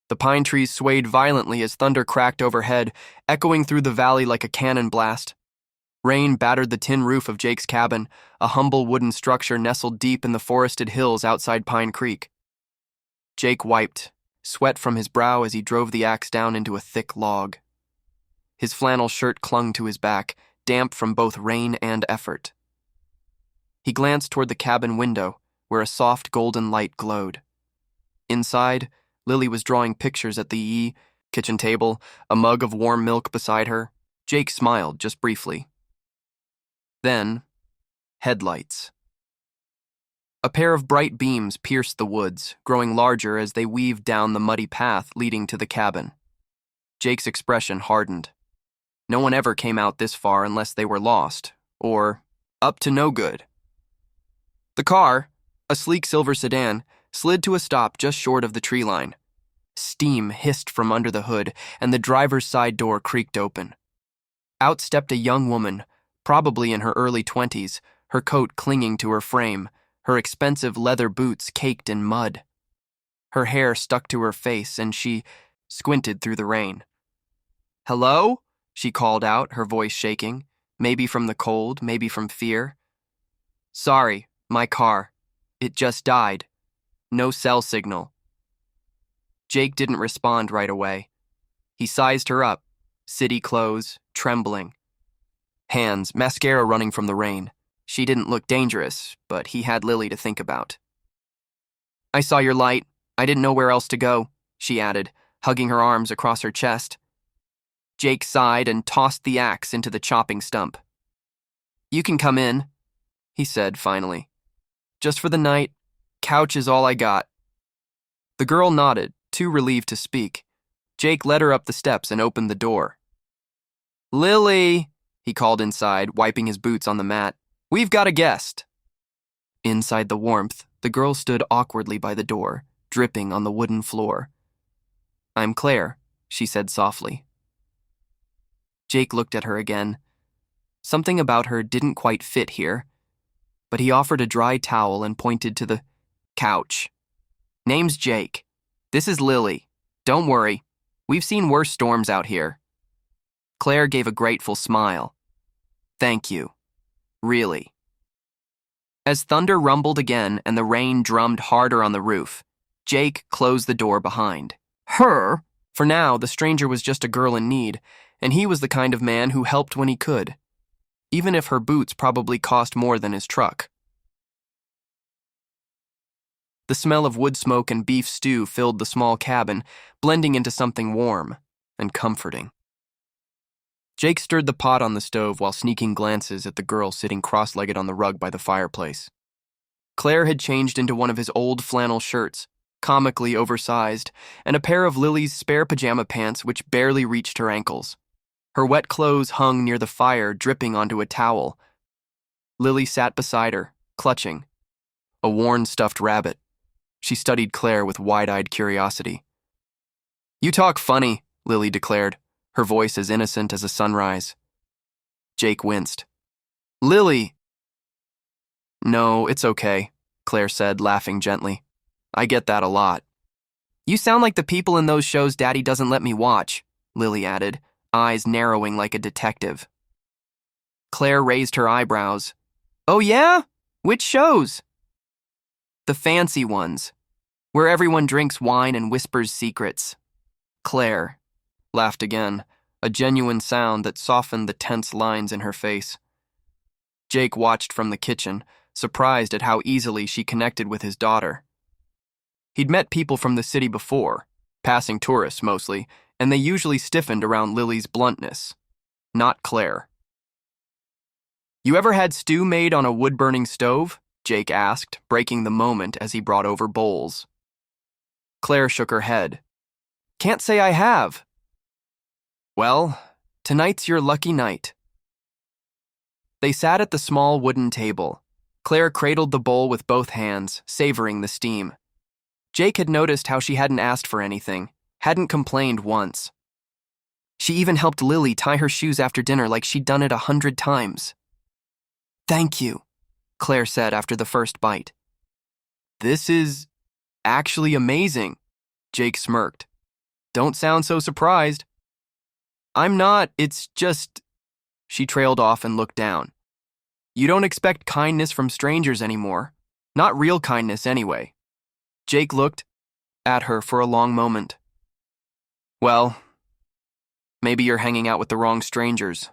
The pine trees swayed violently as thunder cracked overhead, echoing through the valley like a cannon blast. Rain battered the tin roof of Jake's cabin, a humble wooden structure nestled deep in the forested hills outside Pine Creek. Jake wiped sweat from his brow as he drove the axe down into a thick log. His flannel shirt clung to his back, damp from both rain and effort. He glanced toward the cabin window, where a soft golden light glowed. Inside, Lily was drawing pictures at the kitchen table, a mug of warm milk beside her. Jake smiled just briefly. Then, headlights. A pair of bright beams pierced the woods, growing larger as they weaved down the muddy path leading to the cabin. Jake's expression hardened. No one ever came out this far unless they were lost, or up to no good. The car, a sleek silver sedan, slid to a stop just short of the tree line. Steam hissed from under the hood, and the driver's side door creaked open. Out stepped a young woman, probably in her early 20s, her coat clinging to her frame, her expensive leather boots caked in mud. Her hair stuck to her face, and she squinted through the rain. "Hello?" she called out, her voice shaking, maybe from the cold, maybe from fear. "Sorry, my car. It just died. No cell signal." Jake didn't respond right away. He sized her up, city clothes, trembling. Hands, mascara running from the rain. She didn't look dangerous, but he had Lily to think about. "I saw your light. I didn't know where else to go," she added, hugging her arms across her chest. Jake sighed and tossed the axe into the chopping stump. "You can come in," he said finally. "Just for the night. Couch is all I got." The girl nodded, too relieved to speak. Jake led her up the steps and opened the door. "Lily," he called inside, wiping his boots on the mat. "We've got a guest." Inside the warmth, the girl stood awkwardly by the door, dripping on the wooden floor. "I'm Claire," she said softly. Jake looked at her again. Something about her didn't quite fit here, but he offered a dry towel and pointed to the couch. "Name's Jake. This is Lily. Don't worry. We've seen worse storms out here." Claire gave a grateful smile. "Thank you. Really." As thunder rumbled again and the rain drummed harder on the roof, Jake closed the door behind her. For now, the stranger was just a girl in need, and he was the kind of man who helped when he could, even if her boots probably cost more than his truck. The smell of wood smoke and beef stew filled the small cabin, blending into something warm and comforting. Jake stirred the pot on the stove while sneaking glances at the girl sitting cross-legged on the rug by the fireplace. Claire had changed into one of his old flannel shirts, comically oversized, and a pair of Lily's spare pajama pants which barely reached her ankles. Her wet clothes hung near the fire, dripping onto a towel. Lily sat beside her, clutching a worn stuffed rabbit. She studied Claire with wide-eyed curiosity. "You talk funny," Lily declared, her voice as innocent as a sunrise. Jake winced. "Lily!" "No, it's okay," Claire said, laughing gently. "I get that a lot." "You sound like the people in those shows Daddy doesn't let me watch," Lily added, eyes narrowing like a detective. Claire raised her eyebrows. "Oh yeah? Which shows?" "The fancy ones, where everyone drinks wine and whispers secrets." Claire laughed again, a genuine sound that softened the tense lines in her face. Jake watched from the kitchen, surprised at how easily she connected with his daughter. He'd met people from the city before, passing tourists mostly, and they usually stiffened around Lily's bluntness. Not Claire. "You ever had stew made on a wood-burning stove?" Jake asked, breaking the moment as he brought over bowls. Claire shook her head. "Can't say I have." "Well, tonight's your lucky night." They sat at the small wooden table. Claire cradled the bowl with both hands, savoring the steam. Jake had noticed how she hadn't asked for anything, hadn't complained once. She even helped Lily tie her shoes after dinner like she'd done it 100 times. "Thank you," Claire said after the first bite. "This is actually amazing," Jake smirked. Don't sound so surprised. I'm not, it's just... She trailed off and looked down. You don't expect kindness from strangers anymore. Not real kindness, anyway. Jake looked at her for a long moment. Well, maybe you're hanging out with the wrong strangers.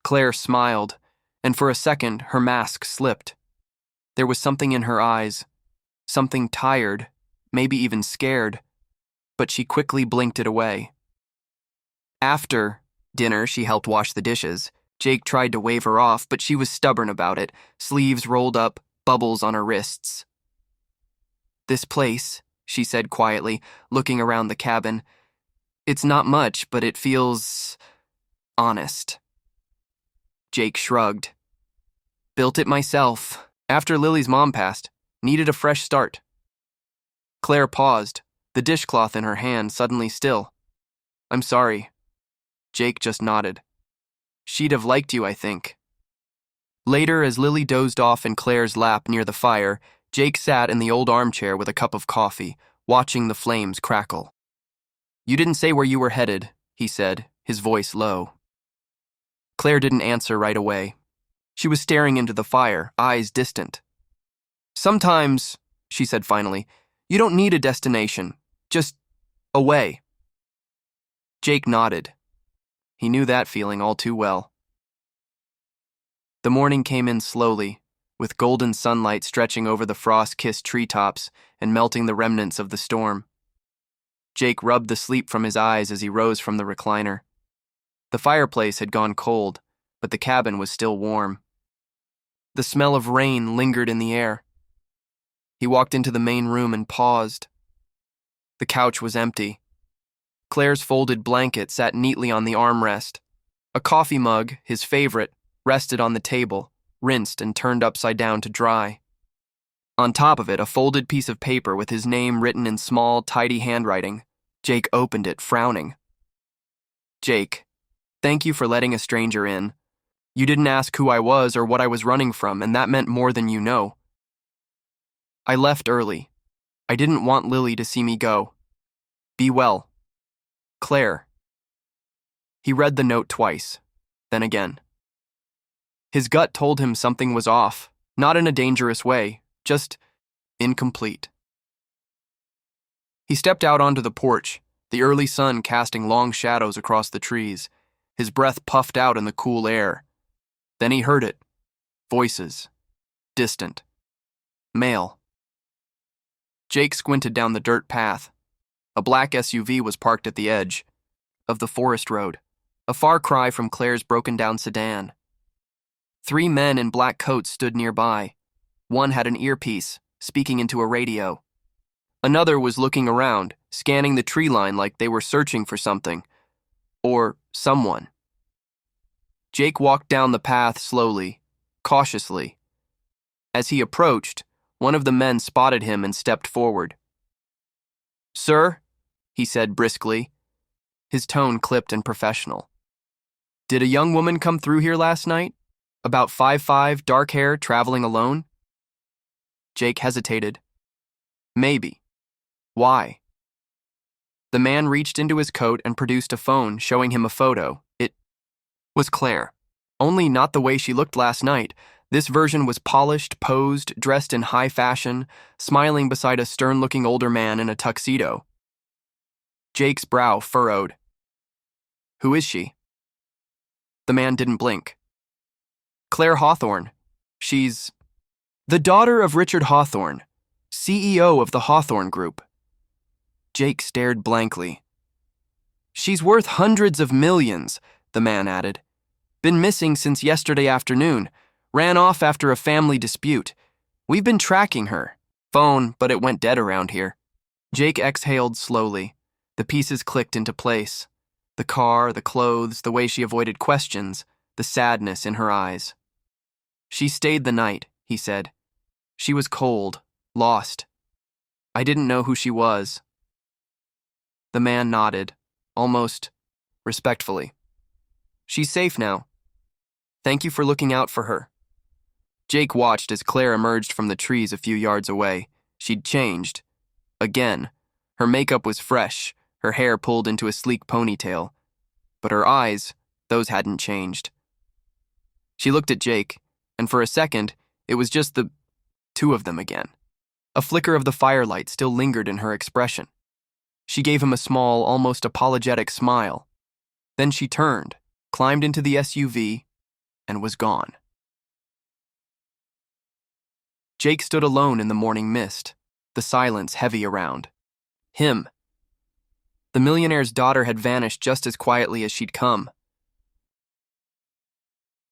Claire smiled, and for a second her mask slipped. There was something in her eyes, something tired, maybe even scared, but she quickly blinked it away. After dinner, she helped wash the dishes. Jake tried to wave her off, but she was stubborn about it, sleeves rolled up, bubbles on her wrists. This place, she said quietly, looking around the cabin, it's not much, but it feels honest. Jake shrugged. Built it myself, after Lily's mom passed. Needed a fresh start. Claire paused, the dishcloth in her hand suddenly still. I'm sorry. Jake just nodded. She'd have liked you, I think. Later, as Lily dozed off in Claire's lap near the fire, Jake sat in the old armchair with a cup of coffee, watching the flames crackle. You didn't say where you were headed, he said, his voice low. Claire didn't answer right away. She was staring into the fire, eyes distant. Sometimes, she said finally, you don't need a destination, just a way. Jake nodded. He knew that feeling all too well. The morning came in slowly, with golden sunlight stretching over the frost-kissed treetops and melting the remnants of the storm. Jake rubbed the sleep from his eyes as he rose from the recliner. The fireplace had gone cold, but the cabin was still warm. The smell of rain lingered in the air. He walked into the main room and paused. The couch was empty. Claire's folded blanket sat neatly on the armrest. A coffee mug, his favorite, rested on the table, rinsed and turned upside down to dry. On top of it, a folded piece of paper with his name written in small, tidy handwriting. Jake opened it, frowning. Jake, thank you for letting a stranger in. You didn't ask who I was or what I was running from, and that meant more than you know. I left early. I didn't want Lily to see me go. Be well. Claire. He read the note twice, then again. His gut told him something was off, not in a dangerous way, just incomplete. He stepped out onto the porch, the early sun casting long shadows across the trees. His breath puffed out in the cool air. Then he heard it. Voices. Distant. Male. Jake squinted down the dirt path. A black SUV was parked at the edge of the forest road, a far cry from Claire's broken-down sedan. 3 men in black coats stood nearby. One had an earpiece, speaking into a radio. Another was looking around, scanning the tree line like they were searching for something. Or someone. Jake walked down the path slowly, cautiously. As he approached, one of the men spotted him and stepped forward. Sir, he said briskly. His tone clipped and professional. Did a young woman come through here last night? About 5'5", dark hair, traveling alone? Jake hesitated. Maybe. Why? The man reached into his coat and produced a phone, showing him a photo. It was Claire. Only not the way she looked last night. This version was polished, posed, dressed in high fashion, smiling beside a stern-looking older man in a tuxedo. Jake's brow furrowed. Who is she? The man didn't blink. Claire Hawthorne. She's the daughter of Richard Hawthorne, CEO of the Hawthorne Group. Jake stared blankly. She's worth hundreds of millions, the man added. Been missing since yesterday afternoon. Ran off after a family dispute. We've been tracking her. Phone, but it went dead around here. Jake exhaled slowly. The pieces clicked into place. The car, the clothes, the way she avoided questions, the sadness in her eyes. She stayed the night, he said. She was cold, lost. I didn't know who she was. The man nodded, almost respectfully. She's safe now. Thank you for looking out for her. Jake watched as Claire emerged from the trees a few yards away. She'd changed. Again. Her makeup was fresh, her hair pulled into a sleek ponytail. But her eyes, those hadn't changed. She looked at Jake, and for a second, it was just the two of them again. A flicker of the firelight still lingered in her expression. She gave him a small, almost apologetic smile. Then she turned, climbed into the SUV, and was gone. Jake stood alone in the morning mist, the silence heavy around him. The millionaire's daughter had vanished just as quietly as she'd come.